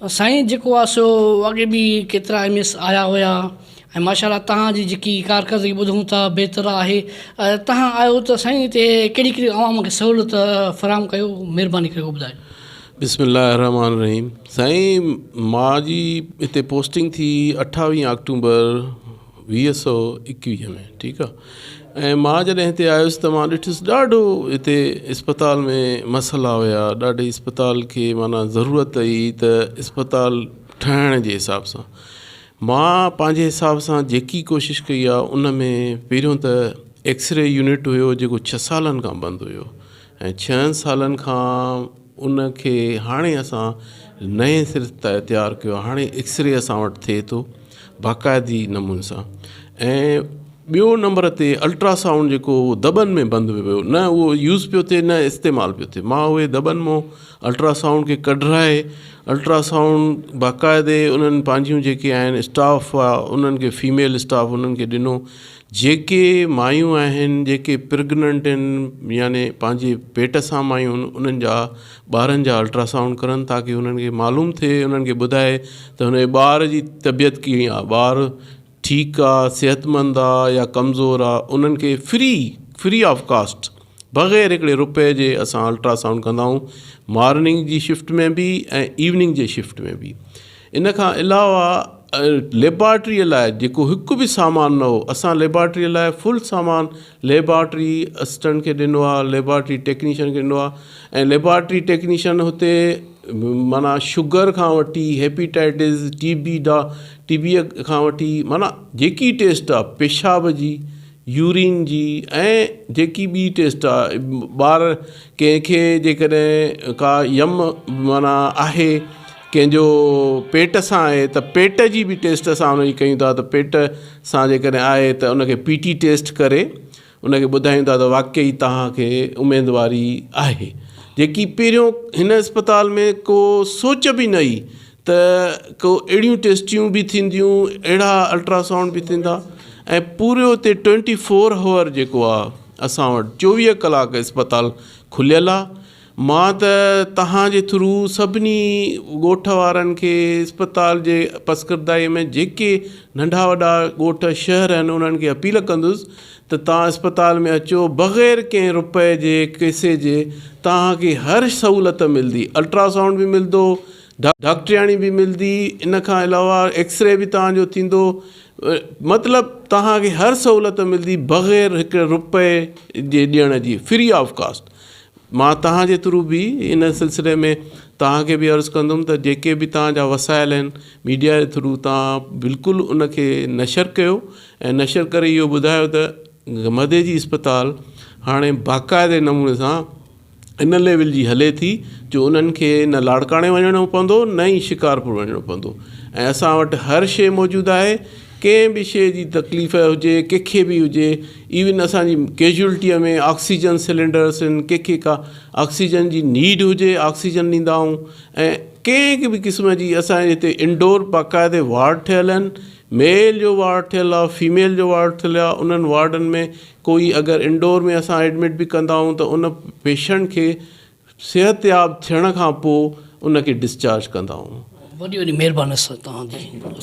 साईं जेको आहे सो अॻे बि केतिरा MS आया हुया ऐं माशाल्लाह तव्हांजी जेकी कारकर्दगी ॿुधूं था बहितर आहे। तव्हां आयो त साईं हिते कहिड़ी कहिड़ी आवाम खे सहूलियत फ़राहम कयो, महिरबानी करे ॿुधायो। बिस्मिल्लाहिर्रहमानिर्रहीम। साईं मां जी हिते पोस्टिंग थी 28 अक्टूबर 2021 में, ठीकु आहे। ऐं मां जॾहिं हिते आयुसि त मां ॾिठुसि ॾाढो हिते इस्पताल में मसइला हुया, ॾाढी इस्पताल खे माना ज़रूरत हुई त इस्पताल ठाहिण जे हिसाब सां मां पंहिंजे हिसाब सां जेकी कोशिशि कई आहे उन में पहिरियों त एक्सरे यूनिट हुयो जेको 6 सालनि खां बंदि हुयो ऐं 6 सालनि खां उन खे हाणे असां नए सिर तयारु कयो। हाणे एक्सरे असां वटि थिए थो बाक़ाइदी नमूने सां। ऐं ॿियो नंबर ते अल्ट्रासाउंड जेको दॿनि में बंदि हुयो, न उहो यूज़ पियो थिए न इस्तेमालु पियो थिए। मां उहे दॿनि मां अल्ट्रासाउंड खे कढाए अल्ट्रासाउंड बाक़ाइदे उन्हनि पंहिंजियूं जेके आहिनि स्टाफ आहे उन्हनि खे फीमेल स्टाफ उन्हनि खे ॾिनो। जेके मायूं आहिनि जेके प्रेग्नेंट आहिनि यानी पंहिंजे पेट सां मायूं उन्हनि जा ॿारनि जा अल्ट्रासाउंड करनि ताकी उन्हनि खे मालूम थिए, उन्हनि खे ॿुधाए त हुन ॿार जी तबियत कीअं आहे, ॿारु ठीकु आहे, सेहतमंद आहे या कमज़ोर आहे। उन्हनि खे फ्री ऑफ कास्ट बग़ैर हिकिड़े रुपए जे असां अल्ट्रासाउंड कंदा आहियूं, मॉर्निंग जी शिफ्ट में बि ऐं इवनिंग जे शिफ्ट में बि। इन खां अलावा लेबॉर्ट्रीअ लाइ जेको हिकु बि सामान न हो, असां लेबॉर्ट्रीअ लाइ फुल सामान लेबॉर्ट्री असिस्टेंट खे ॾिनो आहे, लेबॉर्ट्री टेक्नीशियन खे ॾिनो आहे। ऐं लेबॉर्ट्री टेक्नीशियन हुते माना शुगर खां वठी हेपेटाइटिस टीबीअ खां वठी माना जेकी टेस्ट आहे पेशाब जी, यूरिन जी ऐं जेकी ॿी टेस्ट आहे, ॿार कंहिंखे जेकॾहिं का यम माना आहे कंहिंजो पेट सां आहे त पेट जी बि टेस्ट असां उनजी कयूं था। त पेट सां जेकॾहिं आहे त उनखे PT टेस्ट करे उनखे ॿुधायूं था त वाक़ई तव्हांखे उमेदवारी आहे, जेकी पहिरियों हिन अस्पताल में को सोच बि न हुई त को अहिड़ियूं टेस्टियूं बि थींदियूं, अहिड़ा अल्ट्रासाउंड बि थींदा। ऐं पूरो हुते 24 आवर जेको आहे असां वटि 24 कलाक अस्पताल खुलियल आहे। मां त तव्हांजे थ्रू सभिनी ॻोठ वारनि खे अस्पताल जे पसकरदाई में जेके नंढा वॾा ॻोठ शहर आहिनि उन्हनि खे अपील कंदुसि त तव्हां अस्पताल में अचो, बग़ैर कंहिं रुपए जे पैसे जे तव्हांखे हर सहूलियत मिलंदी। अल्ट्रासाउंड बि मिलंदो, डॉक्टरियाणी बि मिलंदी, इन खां अलावा एक्सरे बि तव्हांजो थींदो। मतिलबु तव्हांखे हर सहूलियत मिलंदी बग़ैर हिकु रुपए जे ॾियण जी, फ्री ऑफ कास्ट। मां तव्हांजे थ्रू बि इन सिलसिले में तव्हांखे बि अर्ज़ु कंदुमि त जेके बि तव्हांजा वसाइल आहिनि मीडिया जे थ्रू तव्हां बिल्कुलु उनखे नशर कयो ऐं नशर करे इहो ॿुधायो त मदे जी अस्पताल हाणे बाक़ाइदे नमूने सां इन लेवल जी हले थी जो उन्हनि खे न लाड़काणे वञिणो पवंदो न ई शिकारपुर वञिणो पवंदो। ऐं असां वटि हर शइ मौजूदु आहे, कंहिं बि शइ जी तकलीफ़ हुजे, कंहिंखे बि हुजे। इवन असांजी कैजुअलिटीअ में ऑक्सीजन सिलेंडर्स आहिनि, कंहिंखे का ऑक्सीजन जी नीड हुजे ऑक्सीजन ॾींदा आहियूं। ऐं कंहिं बि क़िस्म जी असांजे हिते इंडोर बाक़ाइदे वार्ड ठहियल आहिनि, मेल जो वार्ड ठहियल आहे, फीमेल जो वार्ड ठहियल आहे। उन्हनि वार्डनि में कोई अगरि इंडोर में असां एडमिट बि कंदा आहियूं त उन पेशेंट खे सिहतयाब थियण खां पोइ उनखे डिस्चार्ज कंदा आहियूं। वॾी वॾी महिरबानी तव्हांजी।